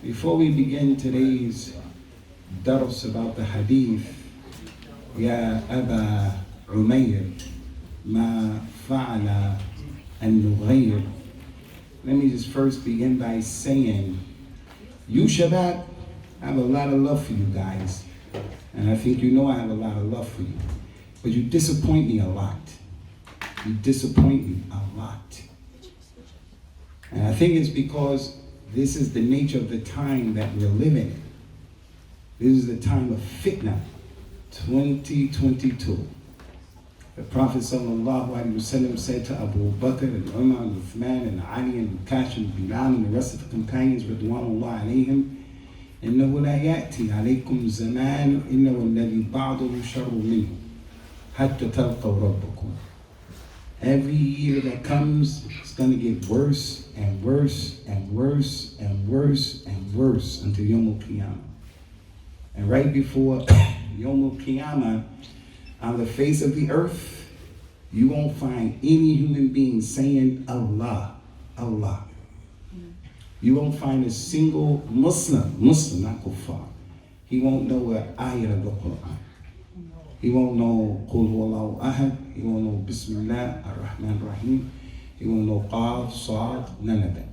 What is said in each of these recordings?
Before we begin today's dars about the hadith, Ya Aba Umayr, ma fa'ala an-nughayr. Let me just first begin by saying, you Shabab, I have a lot of love for you guys. And I think you know I have a lot of love for you. But you disappoint me a lot. You disappoint me a lot. And I think it's because this is the nature of the time that we're living in. This is the time of fitna, 2022. The Prophet ﷺ said to Abu Bakr and Umar and Uthman and Ali and Kash and Bilal and the rest of the companions, Ridwanullah alayhim, إنه لا يأتي عليكم زمان إنه الذي بعضه شر منه حتى تلقوا ربكم. Every year that comes, it's going to get worse and worse and worse and worse and worse until Yom Al-Qiyamah. And right before Yom Al-Qiyamah, on the face of the earth, you won't find any human being saying Allah, Allah. You won't find a single Muslim, not kuffar. He won't know an ayat of the Quran. He won't know Qul Huwallahu Ahad. He won't know Bismillah Ar-Rahman Ar-Rahim. He won't know Qaf, Sad, none of that.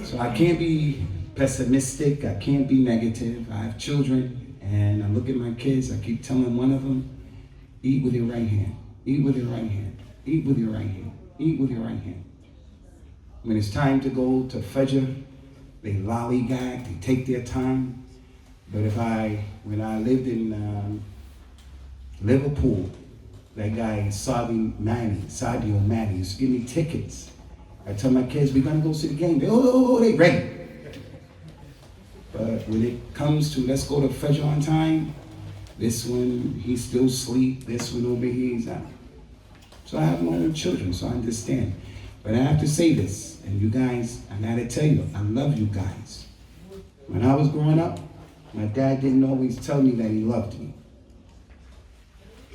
So I can't be pessimistic. I can't be negative. I have children, and I look at my kids. I keep telling one of them, eat with your right hand. Eat with your right hand. Eat with your right hand. Eat with your right hand. When it's time to go to Fajr, they lollygag, they take their time. But when I lived in Liverpool, that guy Sadio Mane used to give me tickets. I tell my kids, we're gonna go see the game. They ready. But when it comes to let's go to Fajr on time, this one, he's still asleep. This one over here, he's out. So I have my own children, so I understand. But I have to say this, and you guys, I gotta tell you, I love you guys. When I was growing up, my dad didn't always tell me that he loved me.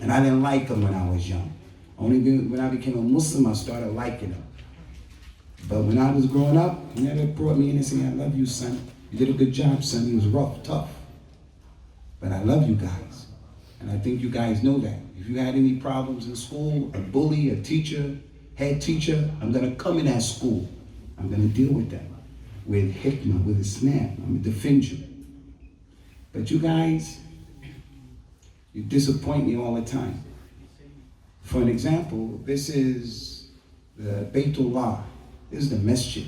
And I didn't like him when I was young. Only when I became a Muslim, I started liking him. But when I was growing up, he never brought me in and said, I love you, son. You did a good job, son. He was rough, tough. But I love you guys. And I think you guys know that. If you had any problems in school, a bully, a teacher, head teacher, I'm gonna come in that school. I'm gonna deal with that. With hikmah, with Islam. I'm gonna defend you. But you guys, you disappoint me all the time. For an example, this is the Baytullah. This is the masjid.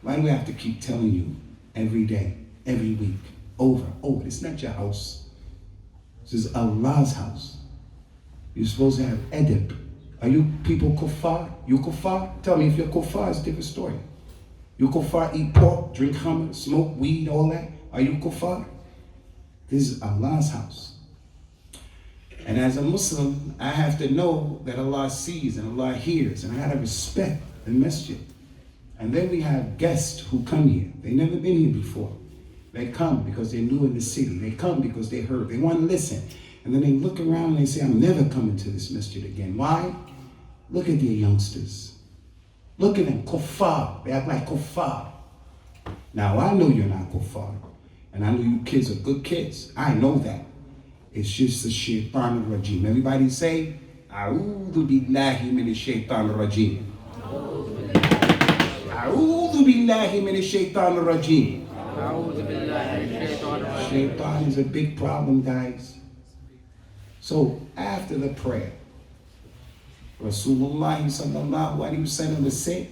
Why do we have to keep telling you every day, every week, over? It's not your house. This is Allah's house. You're supposed to have adab. Are you people kuffar? You kuffar? Tell me if you're kuffar, it's a different story. You kuffar eat pork, drink khamr, smoke weed, all that? Are you kuffar? This is Allah's house. And as a Muslim, I have to know that Allah sees and Allah hears, and I gotta respect the masjid. And then we have guests who come here. They've never been here before. They come because they're new in the city. They come because they heard. They want to listen. And then they look around and they say, I'm never coming to this masjid again. Why? Look at their youngsters. Look at them, kuffar. They act like kuffar. Now I know you're not kuffar. And I know you kids are good kids. I know that. It's just the shaitan al-rajim. Everybody say, A'udhu billahi minash shaitan al-rajim. A'udhu billahi minash shaitan al-rajim. Shaitan is a big problem, guys. So after the prayer, Rasulullah sallallahu alaihi wasallam would say,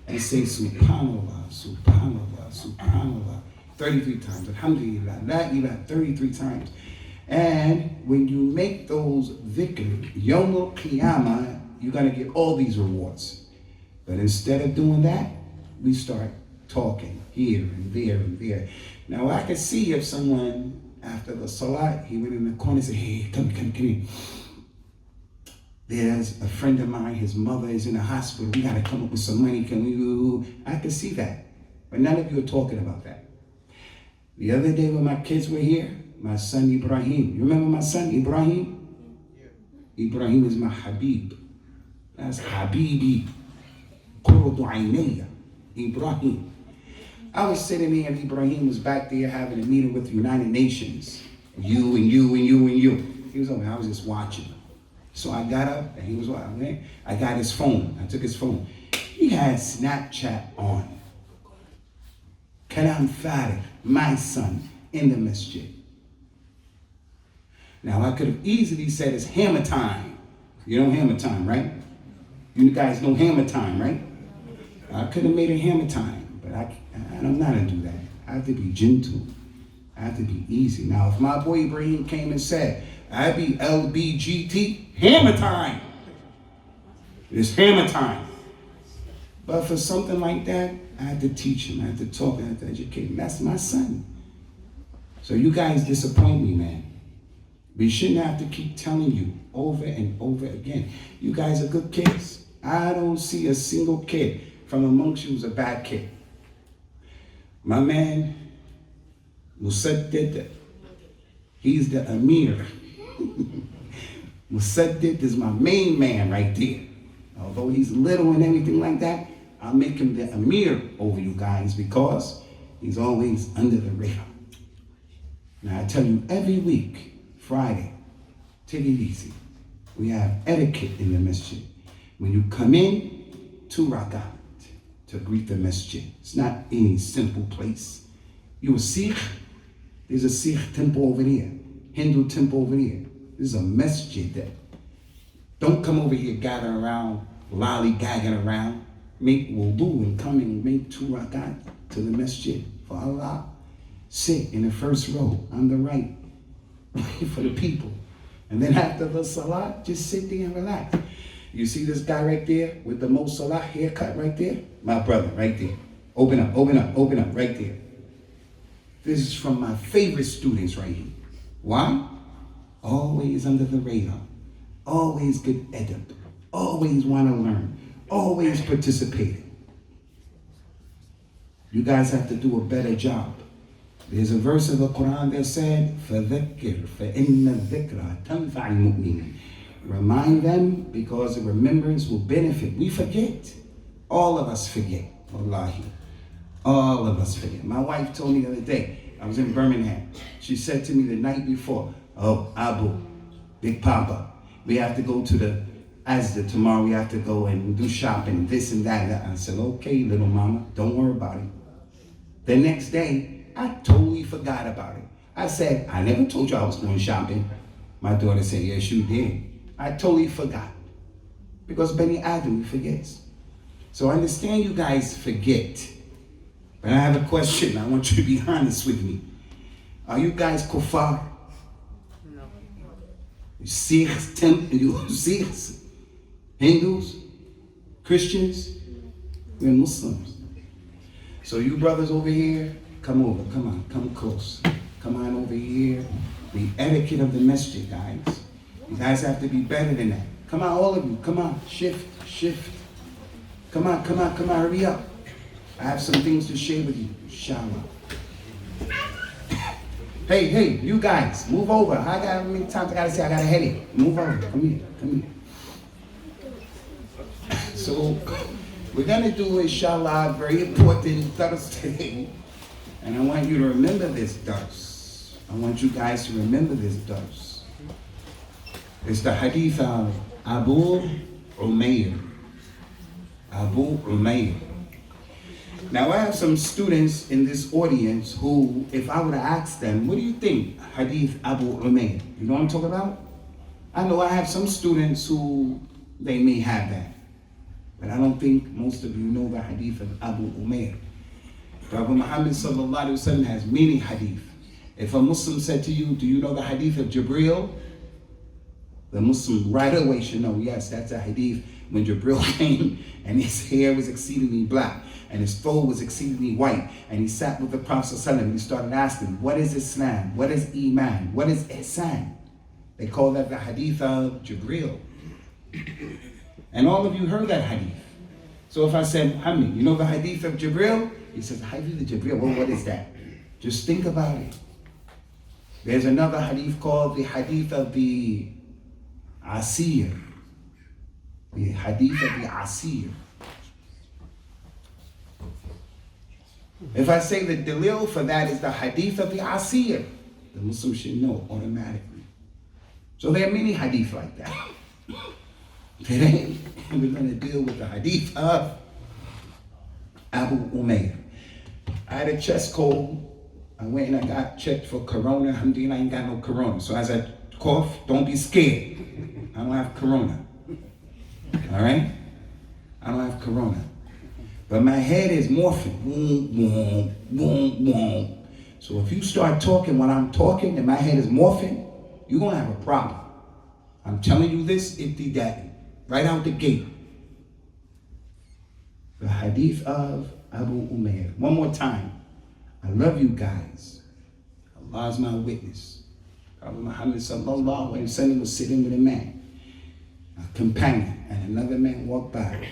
and say Subhanallah, Subhanallah, Subhanallah, 33 times. Alhamdulillah, La ilaha, 33 times. And when you make those dhikr, Yom Al-Qiyamah, you're going to get all these rewards. But instead of doing that, we start talking here and there and there. Now I could see if someone, after the salat, he went in the corner and said, hey, come here. There's a friend of mine, his mother is in the hospital. We got to come up with some money. I could see that. But none of you are talking about that. The other day when my kids were here, my son Ibrahim. You remember my son Ibrahim? Yeah. Ibrahim is my Habib. That's Habibi. Qurratu Aynayya. Ibrahim. I was sitting there and Ibrahim was back there having a meeting with the United Nations. You and you and you and you. He was over, I was just watching. So I got up and he was watching. I got his phone. I took his phone. He had Snapchat on. Kalam Farid, my son, in the masjid. Now I could have easily said it's hammer time. You know hammer time, right? You guys know hammer time, right? I could have made it hammer time, but I'm not gonna do that. I have to be gentle. I have to be easy. Now, if my boy Ibrahim came and said, I be LBGT, hammer time. It's hammer time. But for something like that, I had to teach him, I had to talk, I had to educate him. That's my son. So you guys disappoint me, man. We shouldn't have to keep telling you over and over again. You guys are good kids. I don't see a single kid from amongst you who's a bad kid. My man, Musaddid, he's the Amir. Musaddid is my main man right there. Although he's little and everything like that, I'll make him the Amir over you guys because he's always under the radar. Now I tell you every week, Friday, take it easy. We have etiquette in the masjid. When you come in, 2 rakat to greet the masjid. It's not any simple place. You a Sikh? There's a Sikh temple over there. Hindu temple over there. This is a masjid there. Don't come over here gathering around, lollygagging around. Make wudu and come and make 2 rakat to the masjid for Allah. Sit in the first row on the right for the people. And then after the salah, just sit there and relax. You see this guy right there with the Mo Salah haircut right there? My brother right there. Open up, open up, open up right there. This is from my favorite students right here. Why? Always under the radar. Always good adab. Always want to learn. Always participating. You guys have to do a better job. There's a verse of the Quran that said, فَذَكِّرْ فَإِنَّ الذِّكْرَ تَنْفَعِ الْمُؤْمِنِينَ. Remind them because the remembrance will benefit. We forget. All of us forget. Wallahi. All of us forget. My wife told me the other day, I was in Birmingham. She said to me the night before, oh, Abu, Big Papa, we have to go to the Asda tomorrow. We have to go and do shopping, this and that. I said, okay, little mama, don't worry about it. The next day, I totally forgot about it. I said, I never told you I was going shopping. My daughter said, yes, you did. I totally forgot. Because Bani Adam forgets. So I understand you guys forget. But I have a question. I want you to be honest with me. Are you guys kuffar? No. Sikhs, Sikhs, Hindus, Christians? We're Muslims. So you brothers over here, come over, come on, come close. Come on over here. The etiquette of the masjid, guys. You guys have to be better than that. Come on, all of you, come on, shift. Come on, hurry up. I have some things to share with you, inshallah. Hey, you guys, move over. I got how many times I gotta say I got a headache. Move over, come here. So, we're gonna do, inshallah, a very important dars today. And I want you to remember this dars. I want you guys to remember this dars. It's the hadith of Abu Umayr. Abu Umayr. Now I have some students in this audience who, if I were to ask them, what do you think, Hadith Abu Umayr? You know what I'm talking about? I know I have some students who, they may have that. But I don't think most of you know the Hadith of Abu Umayr. Prophet Muhammad sallallahu alaihi wasallam has many hadith. If a Muslim said to you, do you know the Hadith of Jibreel? The Muslim right away should know, yes, that's a hadith when Jibreel came and his hair was exceedingly black and his throat was exceedingly white, and he sat with the Prophet ﷺ and he started asking, what is Islam? What is Iman? What is Ihsan? They call that the hadith of Jibreel. And all of you heard that hadith. So if I said, Muhammad, you know the hadith of Jibreel? He says, hadith of Jibreel, well, what is that? Just think about it. There's another hadith called the hadith of the Asir. The hadith of the Asir. If I say the dalil for that is the hadith of the Asir, the Muslim should know automatically. So there are many hadith like that. Today, we're going to deal with the hadith of Abu Umayr. I had a chest cold. I went and I got checked for corona. Alhamdulillah, I ain't got no corona. So as I cough, don't be scared. I don't have corona. All right? I don't have corona. But my head is morphing. Boom, boom, boom. So if you start talking when I'm talking and my head is morphing, you're going to have a problem. I'm telling you this, ibtidai, right out the gate. The hadith of Abu Umayr. One more time. I love you guys. Allah is my witness. Prophet Muhammad sallallahu alaihi wasallam was sitting with a man, a companion, and another man walked by.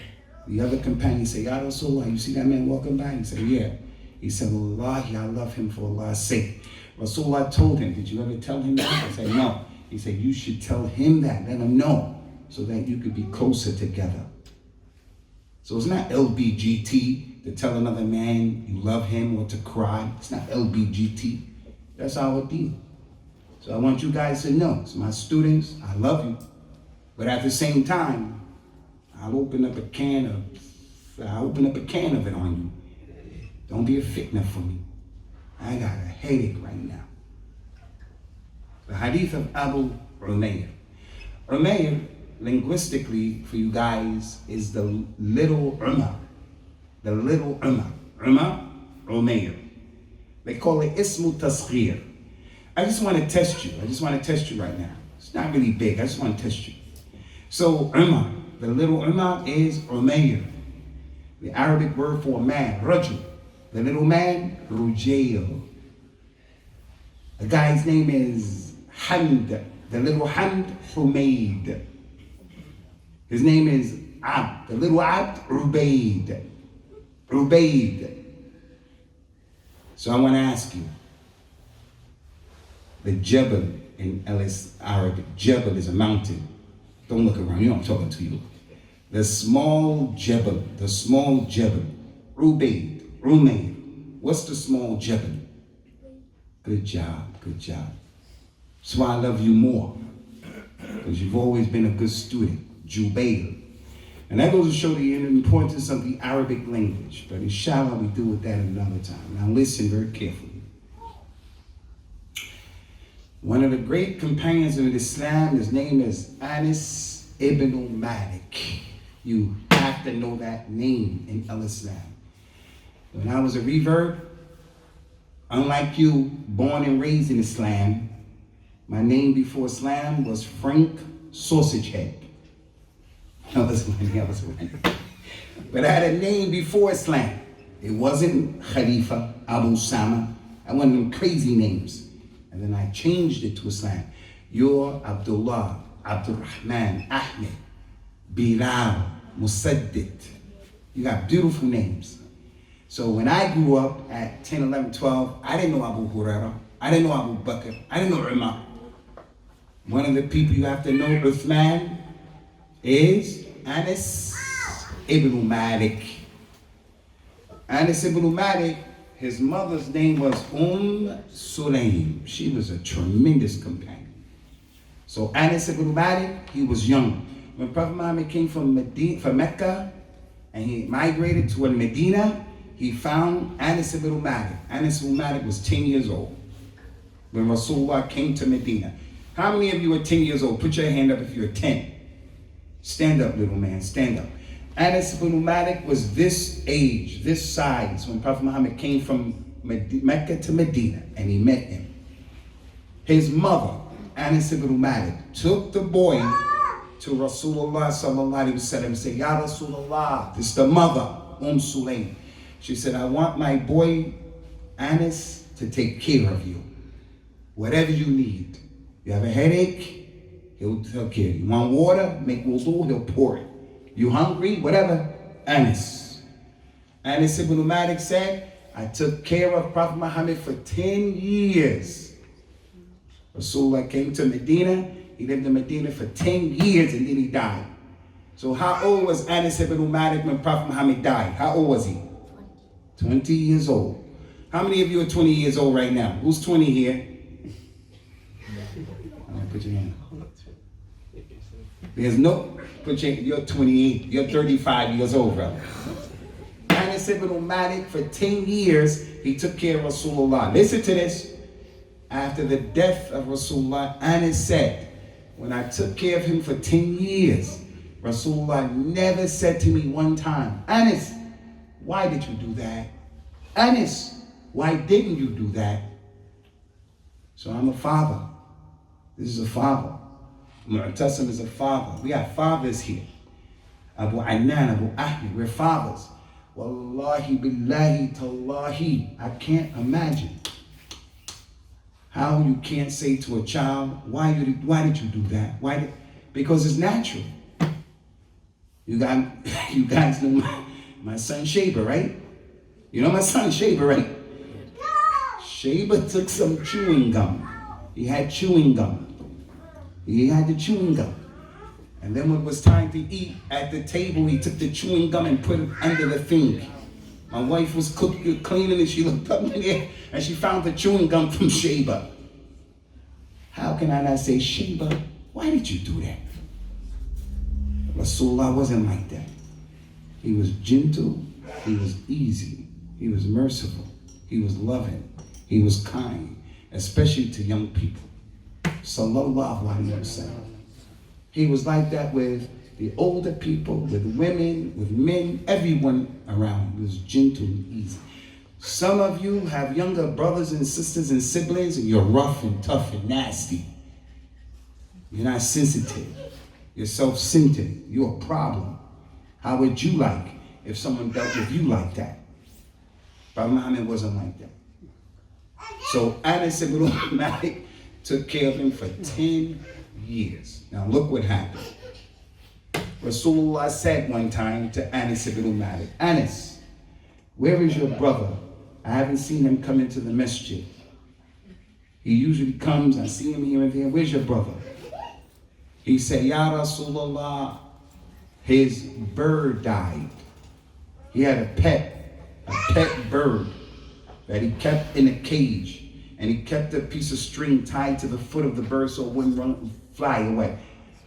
The other companion said, Ya Rasulullah, you see that man walking by? He said, yeah. He said, Wallahi, I love him for Allah's sake. Rasulullah told him, did you ever tell him that? I said, no. He said, you should tell him that, let him know, so that you could be closer together. So it's not LBGT to tell another man you love him or to cry. It's not LBGT. That's our deen. So I want you guys to know, it's my students, I love you. But at the same time, I'll open up a can of it on you. Don't be a fitna for me. I got a headache right now. The hadith of Abu Umayr. Umayr, linguistically, for you guys, is the little Umar. The little Umar. Umar, Umayr. They call it Ismu Tasghir. I just want to test you. I just want to test you right now. It's not really big. I just want to test you. So Umar, the little Umar is Umayr. The Arabic word for a man, Rajul. The little man, Rujail. The guy's name is Hamd. The little Hamd, Humayd. His name is Abd. The little Abd, Ubayd. Ubayd. So I want to ask you, the Jebel in Arabic, Jebel is a mountain. Don't look around, you know I'm talking to you. The small Jebel, Ubayd, Umayr. What's the small Jebel? Good job, good job. That's why I love you more, because you've always been a good student, Jubayl. And that goes to show the importance of the Arabic language. But inshallah, we deal with that another time. Now listen very carefully. One of the great companions of Islam, his name is Anas ibn Malik. You have to know that name in Islam. When I was a revert, unlike you, born and raised in Islam, my name before Islam was Frank Sausagehead. I was winning. But I had a name before Islam. It wasn't Khalifa, Abu Usamah. I one of them crazy names. And then I changed it to Islam. You're Abdullah, Abdul-Rahman, Ahmed, Bilal, Musaddid. You got beautiful names. So when I grew up at 10, 11, 12, I didn't know Abu Hurairah. I didn't know Abu Bakr. I didn't know Umar. One of the people you have to know, Uthman, is Anas ibn Malik. Anas ibn Malik, his mother's name was Sulaim. She was a tremendous companion. So Anas ibn Malik, he was young. When Prophet Muhammad came from Mecca and he migrated to Medina, he found Anas ibn Malik. Anas ibn Malik was 10 years old when Rasulullah came to Medina. How many of you are 10 years old? Put your hand up if you're 10. Stand up, little man, stand up. Anas ibn Malik was this age, this size, when Prophet Muhammad came from Mecca to Medina, and he met him. His mother, Anas ibn Malik, took the boy to Rasulullah sallallahu alaihi wasallam and said, Ya Rasulullah, this is the mother, Sulaim. She said, I want my boy, Anas, to take care of you. Whatever you need. You have a headache, he'll take care of you. You want water, make wudu, he'll pour it. You hungry, whatever, Anas. Anas ibn Malik said, I took care of Prophet Muhammad for 10 years. Rasulullah came to Medina. He lived in Medina for 10 years and then he died. So how old was Anas ibn Malik when Prophet Muhammad died? How old was he? 20 years old. How many of you are 20 years old right now? Who's 20 here? Put your hand. There's no, you're 28, you're 35 years old, brother. Anas ibn Malik, for 10 years, he took care of Rasulullah. Listen to this. After the death of Rasulullah, Anas said, when I took care of him for 10 years, Rasulullah never said to me one time, Anas, why did you do that? Anas, why didn't you do that? So I'm a father. This is a father. Mu'tasim is a father. We have fathers here. Abu Annan, Abu Ahmed, we're fathers. Wallahi billahi tallahi, I can't imagine how you can't say to a child, why did you do that? Because it's natural. You guys know my son Sheba, right? You know my son Sheba, right? Sheba took some chewing gum. He had chewing gum. He had the chewing gum. And then when it was time to eat at the table, he took the chewing gum and put it under the thing. My wife was cleaning and she looked up in there and she found the chewing gum from Sheba. How can I not say, Sheba, why did you do that? Rasulullah wasn't like that. He was gentle, he was easy, he was merciful, he was loving, he was kind, especially to young people. Sallallahu alaihi wasallam. He was like that with the older people, with women, with men, everyone around. He was gentle and easy. Some of you have younger brothers and sisters and siblings, and you're rough and tough and nasty. You're not sensitive. You're self-centered. You're a problem. How would you like if someone dealt with you like that? Prophet Muhammad wasn't like that. So Anas ibn Malik took care of him for 10 years. Now look what happened. Rasulullah said one time to Anas ibn Malik, Anas, where is your brother? I haven't seen him come into the masjid. He usually comes, I see him here and there. Where's your brother? He said, Ya Rasulullah, his bird died. He had a pet bird that he kept in a cage. And he kept a piece of string tied to the foot of the bird so it wouldn't fly away.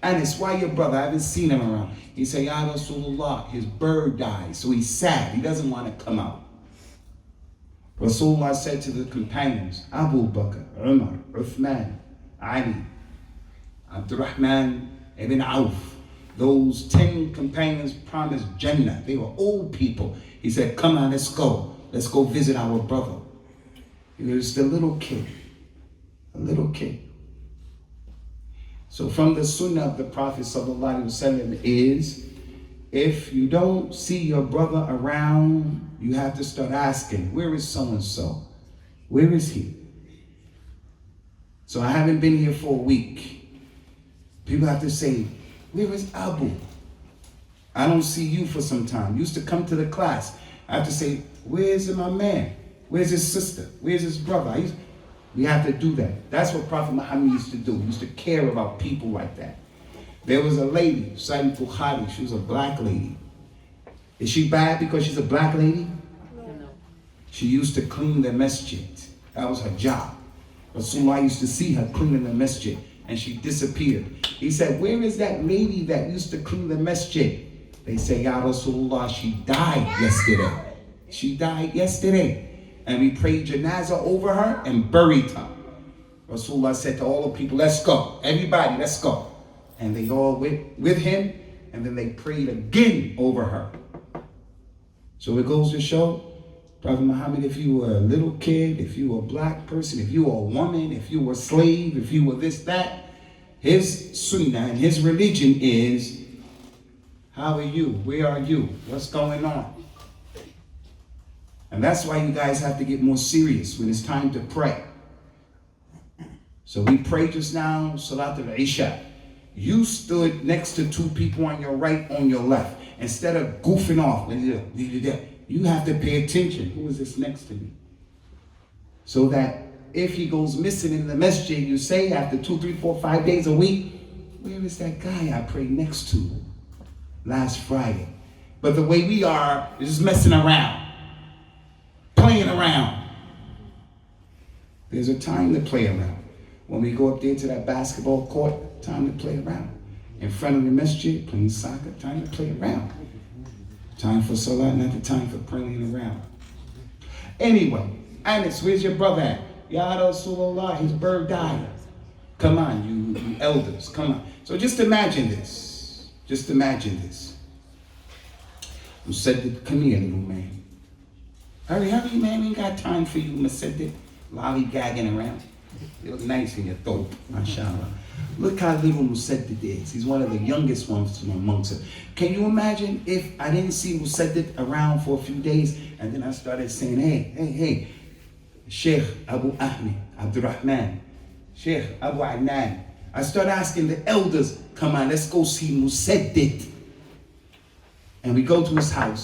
Anas, why your brother? I haven't seen him around. He said, Ya Rasulullah, his bird died. So he's sad. He doesn't want to come out. Rasulullah said to the companions, Abu Bakr, Umar, Uthman, Ali, Abdurrahman ibn Auf, those 10 companions promised Jannah. They were old people. He said, come on, let's go. Let's go visit our brother. He was just a little kid. A little kid. So from the sunnah of the Prophet ﷺ is, if you don't see your brother around, you have to start asking, where is so-and-so? Where is he? So I haven't been here for a week. People have to say, where is Abu? I don't see you for some time. You used to come to the class. I have to say, where's my man? Where's his sister? Where's his brother? We have to do that. That's what Prophet Muhammad used to do. He used to care about people like that. There was a lady, Sayyid Bukhari. She was a black lady. Is she bad because she's a black lady? No. She used to clean the masjid. That was her job. Rasulullah used to see her cleaning the masjid, and she disappeared. He said, where is that lady that used to clean the masjid? They say, Ya Rasulullah, she died yesterday. She died yesterday. And we prayed janazah over her and buried her. Rasulullah said to all the people, let's go. Everybody, let's go. And they all went with him, and then they prayed again over her. So it goes to show, Prophet Muhammad, if you were a little kid, if you were a black person, if you were a woman, if you were a slave, if you were this, that, his sunnah and his religion is, how are you? Where are you? What's going on? And that's why you guys have to get more serious when it's time to pray. So we prayed just now, Salat al-Isha. You stood next to 2 people on your right, on your left. Instead of goofing off, you have to pay attention. Who is this next to me? So that if he goes missing in the masjid, you say after 2, 3, 4, 5 days a week, where is that guy I prayed next to last Friday? But the way we are is just messing around. around. There's a time to play around. When we go up there to that basketball court, time to play around. In front of the masjid, playing soccer, time to play around. Time for salah, not the time for playing around. Anyway, Anas, where's your brother at? Ya Rasulullah, his bird died. Come on, you elders, come on. So just imagine this. Just imagine this. Musaddid, come here, little man. Hurry, man, we ain't got time for you, Musaddid. Lollygagging around. You look nice in your throat, mashallah. Look how little Musaddid is. He's one of the youngest ones from amongst us. Can you imagine if I didn't see Musaddid around for a few days and then I started saying, hey, Sheikh Abu Ahmed, Abdurrahman, Sheikh Abu Adnan. I started asking the elders, come on, let's go see Musaddid. And we go to his house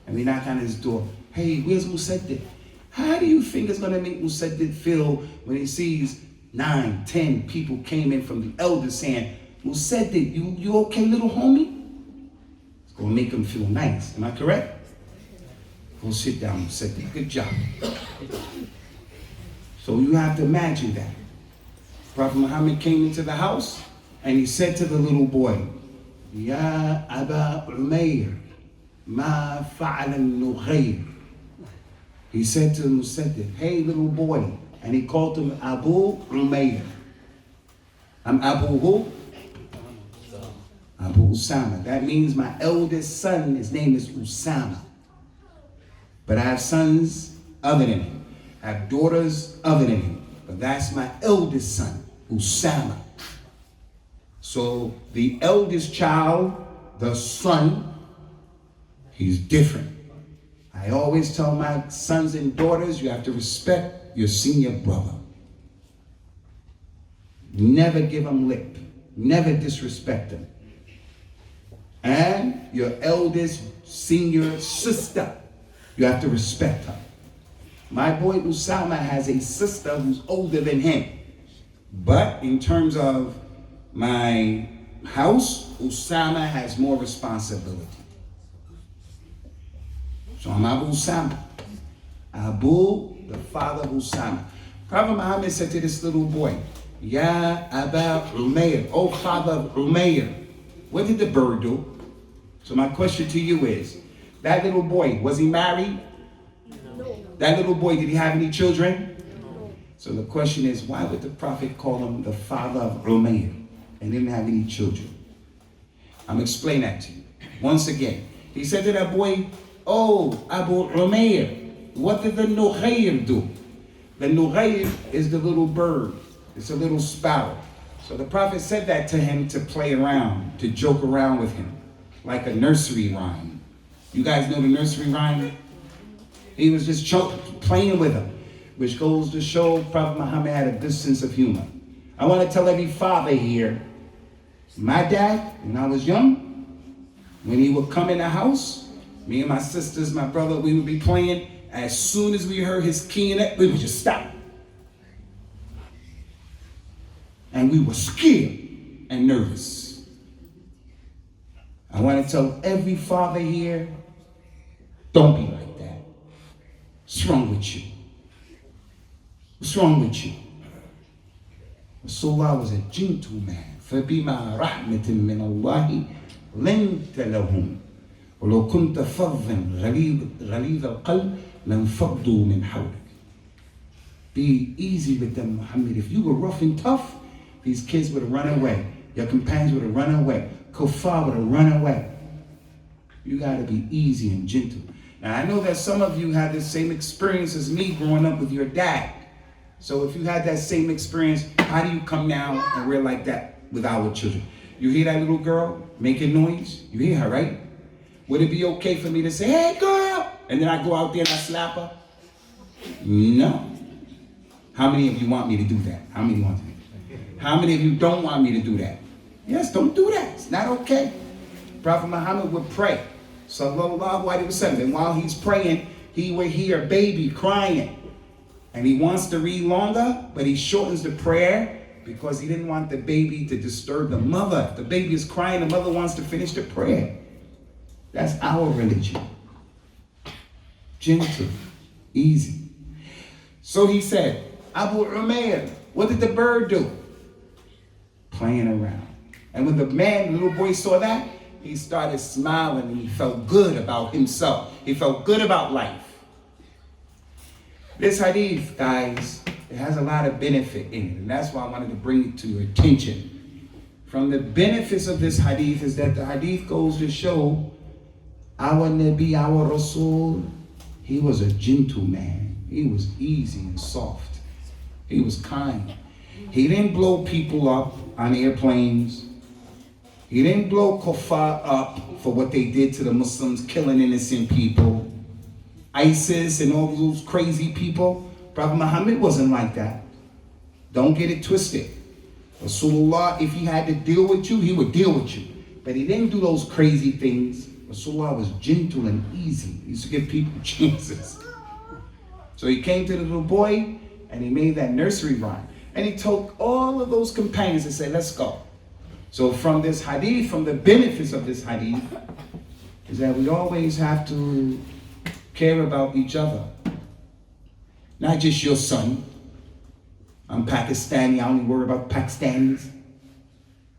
and we knock on his door. Hey, where's Musaddid? How do you think it's going to make Musaddid feel when he sees 9, 10 people came in from the elders saying, Musaddid, you okay, little homie? It's going to make him feel nice. Am I correct? Go sit down, Musaddid. Good job. So you have to imagine that. Prophet Muhammad came into the house and he said to the little boy, Ya Aba Umayr, ma fa'ala al-nughayr. He said to Musaddid, hey little boy, and he called him Abu Umayr. I'm Abu who? Abu Usamah. That means my eldest son, his name is Usamah. But I have sons other than him. I have daughters other than him. But that's my eldest son, Usamah. So the eldest child, the son, he's different. I always tell my sons and daughters, you have to respect your senior brother. Never give him lip. Never disrespect him. And your eldest senior sister, you have to respect her. My boy Usamah has a sister who's older than him. But in terms of my house, Usamah has more responsibility. So I'm Abu Usamah. Abu, the father of Usamah. Prophet Muhammad said to this little boy, Ya Aba Umayr, oh father of Umayr, what did the bird do? So my question to you is, that little boy, was he married? No. That little boy, did he have any children? No. So the question is, why would the Prophet call him the father of Umayr and didn't have any children? I'm explaining that to you. Once again, he said to that boy, oh, Abu Umayr, what did the Nughayr do? The Nughayr is the little bird. It's a little sparrow. So the Prophet said that to him to play around, to joke around with him, like a nursery rhyme. You guys know the nursery rhyme? He was just playing with him, which goes to show Prophet Muhammad had a good sense of humor. I want to tell every father here, my dad, when I was young, when he would come in the house, me and my sisters, my brother, we would be playing. As soon as we heard his key in it, we would just stop. And we were scared and nervous. I want to tell every father here, don't be like that. What's wrong with you? What's wrong with you? Rasulullah was a gentleman. فَبِمَا رَحْمَةٍ مِّنَ اللَّهِ لَنْتَ لَهُمْ وَلَوْ كُنْتَ فَظًّا غَلِيظَ الْقَلْبِ لَانْفَضُّوا مِنْ حَوْلِكَ. Be easy with them, Muhammad. If you were rough and tough, these kids would have run away. Your companions would have run away. Kuffar would have run away. You got to be easy and gentle. Now, I know that some of you had the same experience as me growing up with your dad. So if you had that same experience, how do you come now and we're like that with our children? You hear that little girl making noise? You hear her, right? Would it be okay for me to say, hey, girl, and then I go out there and I slap her? No. How many of you want me to do that? How many want me? How many of you don't want me to do that? Yes, don't do that. It's not okay. Prophet Muhammad would pray. Sallallahu alaihi wasallam. And while he's praying, he would hear a baby crying. And he wants to read longer, but he shortens the prayer because he didn't want the baby to disturb the mother. If the baby is crying, the mother wants to finish the prayer. That's our religion. Gentle. Easy. So he said, Abu Umair, what did the bird do? Playing around. And when the little boy saw that, he started smiling and he felt good about himself. He felt good about life. This hadith, guys, it has a lot of benefit in it. And that's why I wanted to bring it to your attention. From the benefits of this hadith is that the hadith goes to show our Nabi, our Rasul, he was a gentleman. He was easy and soft. He was kind. He didn't blow people up on airplanes. He didn't blow kuffar up for what they did to the Muslims, killing innocent people. ISIS and all those crazy people. Prophet Muhammad wasn't like that. Don't get it twisted. Rasulullah, if he had to deal with you, he would deal with you. But he didn't do those crazy things. Rasulullah was gentle and easy. He used to give people chances. So he came to the little boy and he made that nursery rhyme. And he took all of those companions and said, let's go. So from this hadith, from the benefits of this hadith, is that we always have to care about each other. Not just your son. I'm Pakistani, I only worry about Pakistanis.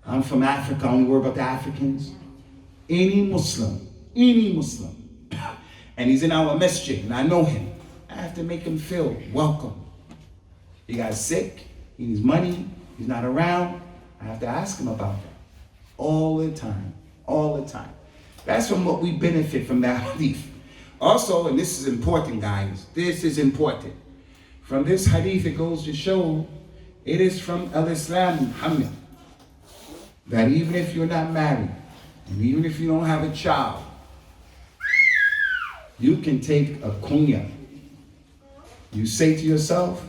I'm from Africa, I only worry about the Africans. Any Muslim, and he's in our masjid, and I know him, I have to make him feel welcome. He got sick, he needs money, he's not around, I have to ask him about that. All the time. That's from what we benefit from that hadith. Also, and this is important, guys, this is important. From this hadith, it goes to show, it is from Al-Islam Muhammad, that even if you're not married, and even if you don't have a child, you can take a kunya. You say to yourself,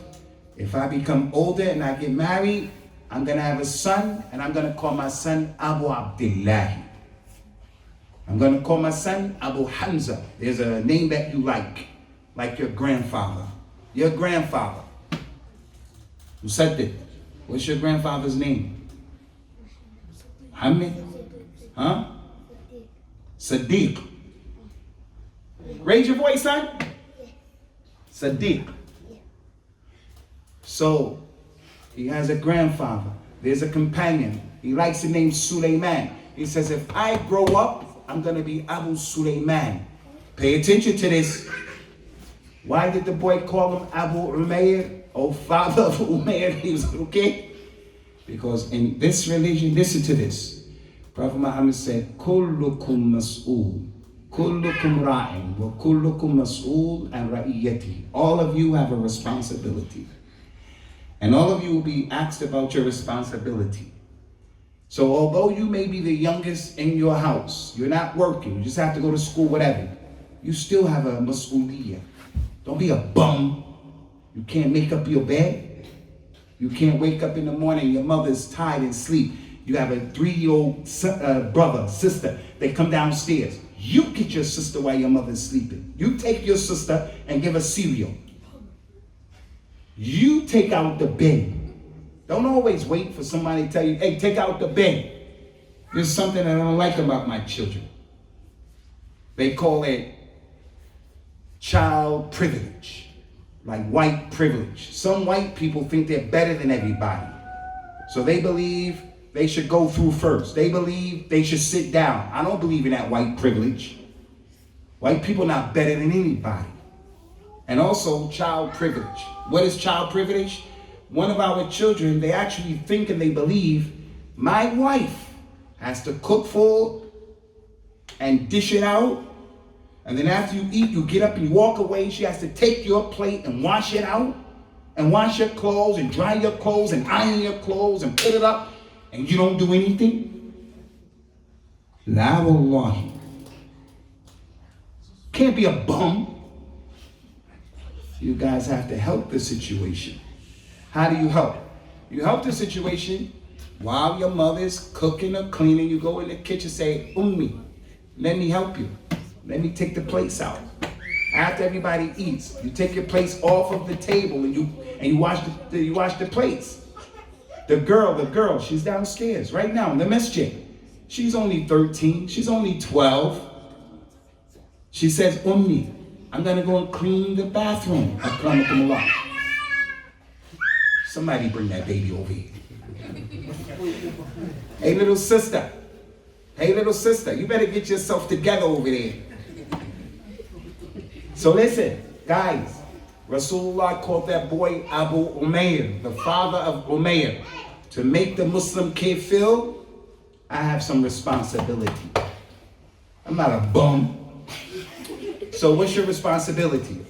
if I become older and I get married, I'm going to have a son, and I'm going to call my son Abu Abdullah. I'm going to call my son Abu Hamza. There's a name that you like your grandfather. Your grandfather. Who said it? What's your grandfather's name? Muhammad? Huh? Sadiq. Raise your voice, son. Sadiq. So, he has a grandfather. There's a companion. He likes the name Sulaiman. He says, if I grow up, I'm going to be Abu Sulaiman. Pay attention to this. Why did the boy call him Abu Umair? Oh, father of Umair. He was okay. Because in this religion, listen to this. Prophet Muhammad said, Kullukum mas'ul. Kullukum ra'in. Wa kullukum mas'ul an ra'iyati. All of you have a responsibility. And all of you will be asked about your responsibility. So although you may be the youngest in your house, you're not working, you just have to go to school, whatever, you still have a mas'uliyah. Don't be a bum. You can't make up your bed. You can't wake up in the morning, your mother's tired and sleep. You have a 3-year-old brother, sister, they come downstairs. You get your sister while your mother's sleeping. You take your sister and give her cereal. You take out the bed. Don't always wait for somebody to tell you, hey, take out the bed. There's something I don't like about my children. They call it child privilege, like white privilege. Some white people think they're better than everybody. So they believe they should go through first. They believe they should sit down. I don't believe in that white privilege. White people are not better than anybody. And also child privilege. What is child privilege? One of our children, they actually think and they believe my wife has to cook food and dish it out. And then after you eat, you get up and you walk away. She has to take your plate and wash it out and wash your clothes and dry your clothes and iron your clothes and put it up, and you don't do anything. La wallahi. Can't be a bum. You guys have to help the situation. How do you help? You help the situation while your mother's cooking or cleaning. You go in the kitchen, say, Ummi, let me help you. Let me take the plates out. After everybody eats, you take your plates off of the table and you wash the plates. The girl, she's downstairs right now in the masjid. She's only 13. She's only 12. She says, Ummi, I'm going to go and clean the bathroom. Akramakumullah. Somebody bring that baby over here. Hey, little sister. Hey, little sister. You better get yourself together over there. So listen, guys. Rasulullah called that boy Abu Umayr, the father of Umayr. To make the Muslim kid feel, I have some responsibility. I'm not a bum. So what's your responsibility?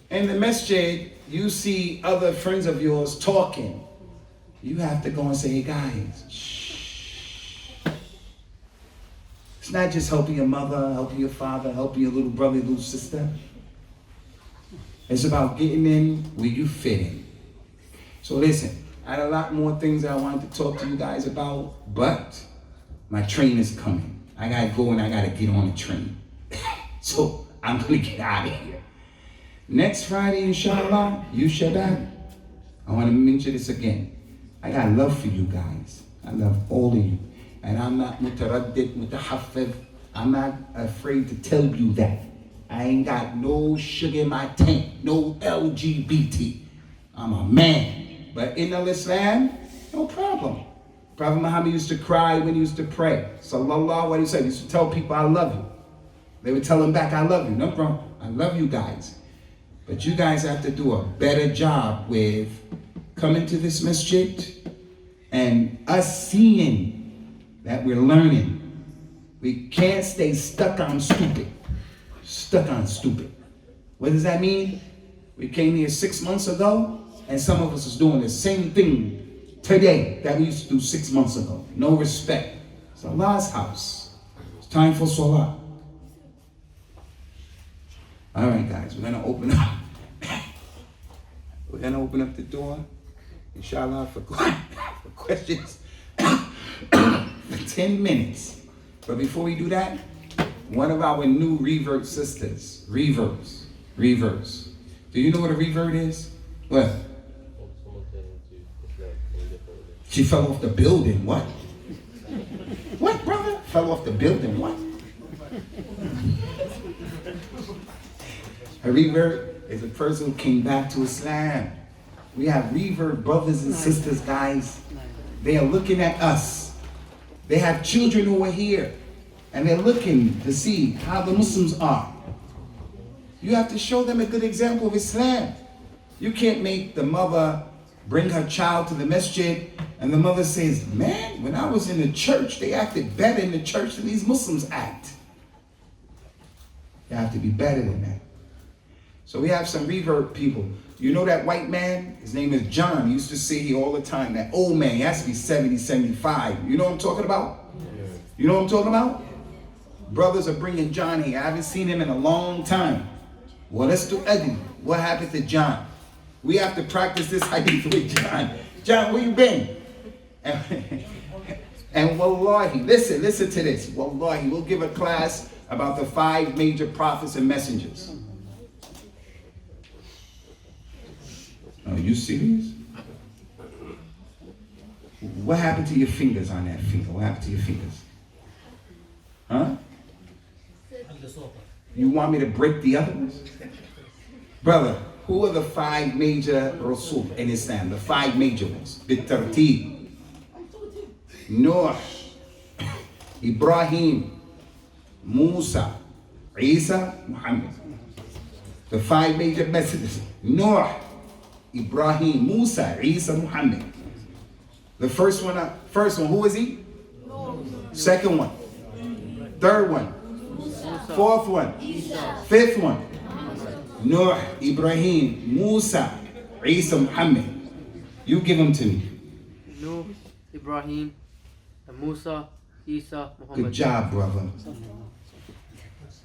In the masjid, you see other friends of yours talking. You have to go and say, hey guys, shh. It's not just helping your mother, helping your father, helping your little brother, little sister. It's about getting in where you fit in. So listen, I had a lot more things I wanted to talk to you guys about, but my train is coming. I gotta go and I gotta get on the train. So I'm gonna get out of here. Next Friday, inshallah, you Shabbat, I wanna mention this again. I got love for you guys. I love all of you. And I'm not mutaraddid, mutahaffid. I'm not afraid to tell you that. I ain't got no sugar in my tank, no LGBT. I'm a man. But in Islam, no problem. Prophet Muhammad used to cry when he used to pray. Sallallahu alaihi wasallam. He used to tell people, I love you. They would tell him back, I love you. No problem. I love you guys. But you guys have to do a better job with coming to this masjid and us seeing that we're learning. We can't stay stuck on stupid. Stuck on stupid. What does that mean? We came here 6 months ago, and some of us is doing the same thing today that we used to do 6 months ago. No respect. It's Allah's house. It's time for salah. All right, guys, we're gonna open up. We're gonna open up the door, inshallah, for questions for 10 minutes. But before we do that, one of our new revert sisters, reverts. Do you know what a revert is? What? She fell off the building, what? What, brother? Fell off the building, what? A revert is a person who came back to Islam. We have revert brothers and sisters, guys. They are looking at us. They have children who are here. And they're looking to see how the Muslims are. You have to show them a good example of Islam. You can't make the mother bring her child to the masjid and the mother says, man, when I was in the church, they acted better in the church than these Muslims act. You have to be better than that. So we have some revert people. You know that white man? His name is John. He used to say here all the time, that old man, he has to be 70, 75. You know what I'm talking about? You know what I'm talking about? Brothers are bringing John here. I haven't seen him in a long time. Well, let's do Eddie. What happened to John? We have to practice this hadith with John. John, where you been? And wallahi, listen to this. Wallahi, we'll give a class about the 5 major prophets and messengers. Are you serious? What happened to your fingers on that finger? What happened to your fingers? Huh? You want me to break the other ones? Brother, who are the 5 major Rasul in Islam? The 5 major ones. Bit-Tartib. Nuh. Ibrahim. Musa. Isa. Muhammad. The 5 major messages. Nuh. Ibrahim. Musa. Isa. Muhammad. The first one, who is he? Second one. Third one. Fourth one. 5th one. Nuh, Ibrahim, Musa, Isa, Muhammad. You give them to me. Nuh, Ibrahim, Musa, Isa, Muhammad. Good job, brother.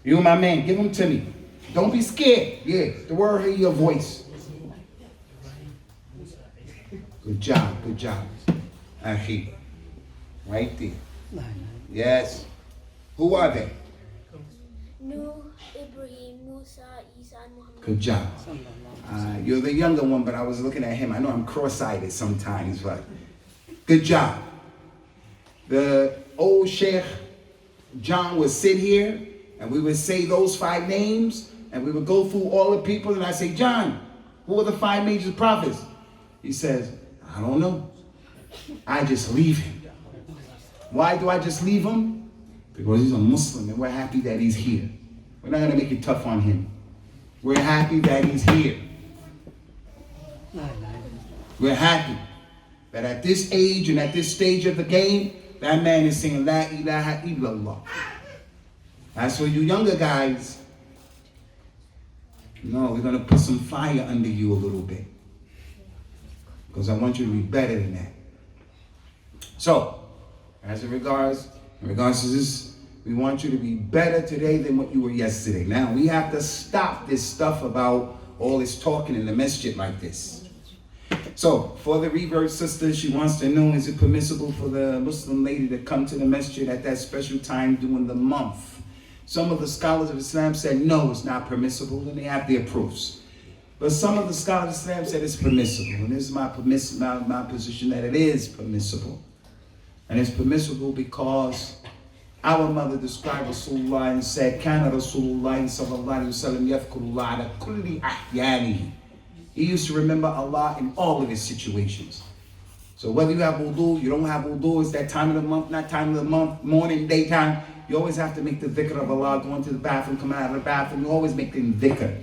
You my man, give them to me. Don't be scared. Yeah, the word hear your voice. Good job. Ahi. Right there. Yes. Who are they? Nuh, Ibrahim, Musa, Isa, and Muhammad. Good job. You're the younger one, but I was looking at him. I know I'm cross-eyed sometimes, but good job. The old Sheikh John would sit here, and we would say those 5 names, And we would go through all the people, and I say, John, who are the 5 major prophets? He says, I don't know. I just leave him. Why do I just leave him? Because he's a Muslim, and we're happy that he's here. We're not going to make it tough on him. We're happy that he's here. We're happy that at this age and at this stage of the game, that man is saying, La ilaha illallah. As for you younger guys, no, we're going to put some fire under you a little bit. Because I want you to be better than that. So, in regards to this, we want you to be better today than what you were yesterday. Now, we have to stop this stuff about all this talking in the masjid like this. So, for the revert sister, she wants to know, is it permissible for the Muslim lady to come to the masjid at that special time during the month? Some of the scholars of Islam said, no, it's not permissible, and they have their proofs. But some of the scholars of Islam said it's permissible, and this is my position that it is permissible. And it's permissible because our mother described Rasulullah and said, Kana Rasulullah sallallahu alayhi wa sallam yafkurullah ala kulli ahyanihi. He used to remember Allah in all of his situations. So whether you have wudu, you don't have wudu, it's that time of the month, not time of the month, morning, daytime, you always have to make the dhikr of Allah, going to the bathroom, coming out of the bathroom, you always make the dhikr.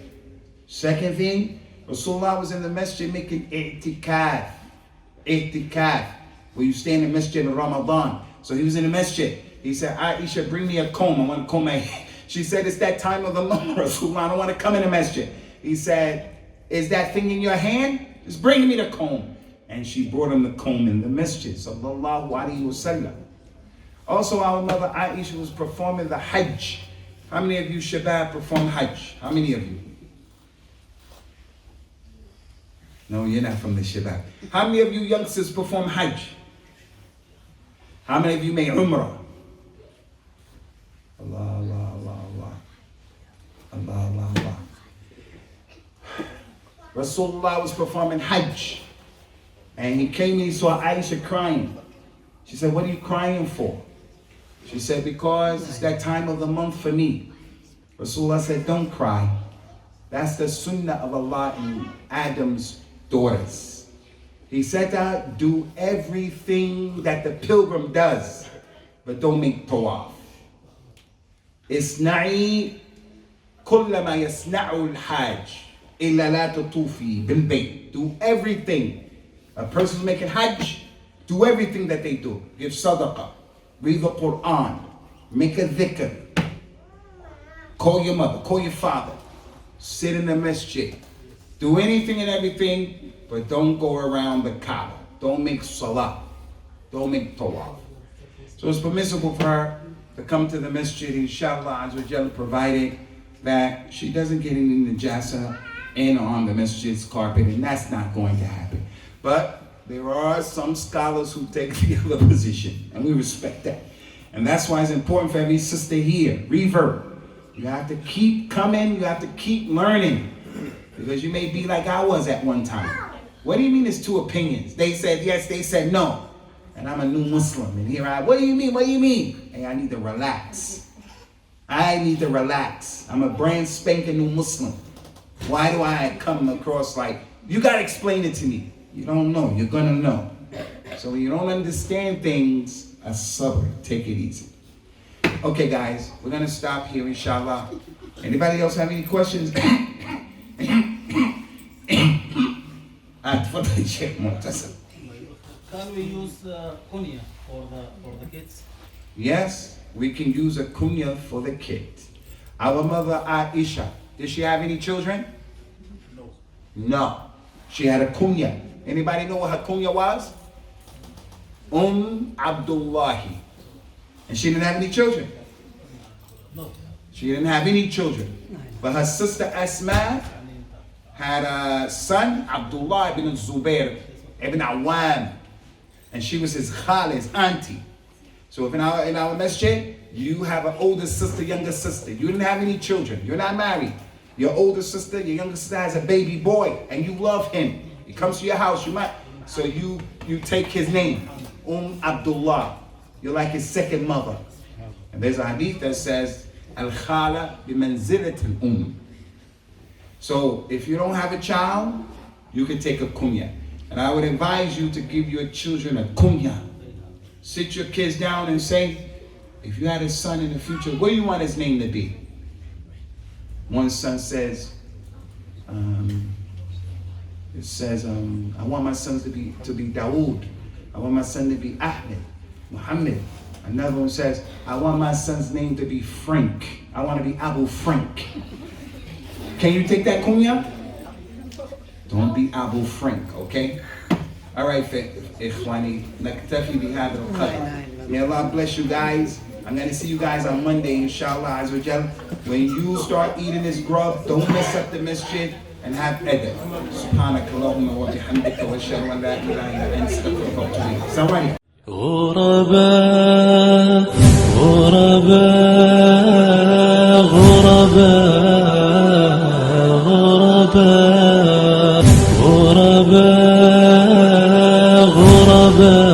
Second thing, Rasulullah was in the masjid making i'tikaf, where you stay in the masjid in Ramadan. So he was in the masjid. He said, Aisha, bring me a comb. I want to comb my hair. She said, it's that time of the month, Rasulullah. I don't want to come in the masjid. He said, is that thing in your hand? Just bring me the comb. And she brought him the comb in the masjid. Sallallahu alayhi wa sallam. Also, our mother Aisha was performing the Hajj. How many of you Shabab perform Hajj? How many of you? No, you're not from the Shabab. How many of you youngsters perform Hajj? How many of you made Umrah? Allah, Allah, Allah, Allah. Allah, Allah, Allah. Rasulullah was performing Hajj. And he came and he saw Aisha crying. She said, what are you crying for? She said, because it's that time of the month for me. Rasulullah said, don't cry. That's the sunnah of Allah in Adam's daughters. He said to her, do everything that the pilgrim does, but don't make tawaf. Isna'i kullama yasna'u al-hajj illa la tatufi bil bayt. Do everything. A person who's making hajj, do everything that they do. Give sadaqah, read the Quran, make a dhikr, call your mother, call your father, sit in the masjid, do anything and everything, but don't go around the Kaaba. Don't make salah, don't make tawaf. So it's permissible for her to come to the masjid, inshallah, Azza wa Jalla, provided that she doesn't get any najasa in or on the masjid's carpet, and that's not going to happen. But there are some scholars who take the other position, and we respect that. And that's why it's important for every sister here, revert. You have to keep coming, you have to keep learning, because you may be like I was at one time. What do you mean there's two opinions? They said yes, they said no. And I'm a new Muslim, and here what do you mean, what do you mean? Hey, I need to relax. I need to relax. I'm a brand spanking new Muslim. Why do I come across like, you gotta explain it to me? You don't know, you're gonna know. So when you don't understand things, as-sabr, take it easy. Okay guys, we're gonna stop here, inshallah. Anybody else have any questions? Can we use kunya for the kids? Yes, we can use a kunya for the kids. Our mother Aisha, did she have any children? No. No. She had a kunya. Anybody know what her kunya was? Abdullahi. And she didn't have any children. No. She didn't have any children. But her sister Asma had a son, Abdullah ibn Zubair ibn Awam. And she was his khala, his auntie. So if in our masjid, you have an older sister, younger sister. You didn't have any children. You're not married. Your older sister, your younger sister has a baby boy, and you love him. He comes to your house, so you take his name, Abdullah. You're like his second mother. And there's a hadith that says, Al-Khala bi manzilat al-Um. So if you don't have a child, you can take a kunya. And I would advise you to give your children a kunya. Sit your kids down and say, if you had a son in the future, what do you want his name to be? One son says, I want my sons to be Dawood. I want my son to be Ahmed, Muhammad. Another one says, I want my son's name to be Frank. I want to be Abu Frank. Can you take that kunya? Don't be Abu Frank, okay? All right, ikhwani, naktafi bihadha al-qadr. May Allah bless you guys. I'm going to see you guys on Monday, inshallah, azawajal. When you start eating this grub, don't mess up the masjid and have edit. Subhanakallahumma wa bihamdika wa ashhadu an la ilaha illa anta astaghfiruka wa atubu ilayk. Assalamu alaikum. غرباء غرباء غرباء غرباء غرباء